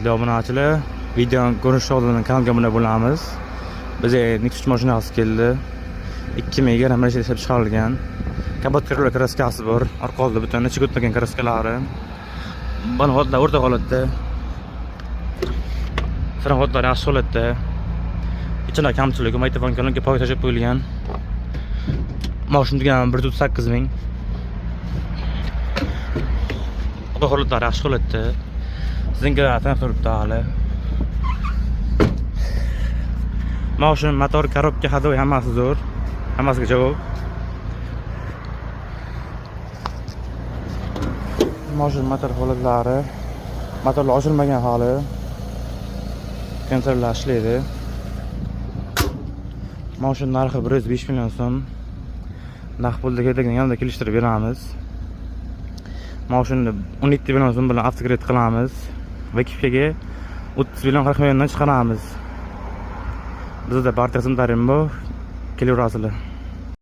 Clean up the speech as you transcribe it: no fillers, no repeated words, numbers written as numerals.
hurmatli obunachilar, video ko'rish oldidan kanalga obuna bo'lamiz. Bizga Nexus mashinasi keldi. 2020 yilda ishlab chiqarilgan. Kabotkirlar kraskasi bor. Orqada butun ichi o'tmagan kraskalari. Buni hozir o'rta holatda. Fren holatlar yaxshi holatda. Ichida kamchilik, maytafon kanalga poy tashib qo'yilgan. Mashina degan 138 ming. Bu holatlar yaxshi holatda. Zinger turibdi hali. Mashina motor, korobka, hadovoy hammasi zo'r. Hammasiga javob. Mashina motor holatlari, motorlar ochilmagan holi. Sensorlar ishlaydi. Mashina narxi 105 million so'm. Naqd pulda kerakligini yanada kelishtirib beramiz. Mashinani 17 million so'm bilan avtokredit qilamiz. Va Kipkaga 30 million 40 milliondan chiqaramiz. Bizda barcha tizimlarim bor. Kelaverasizlar.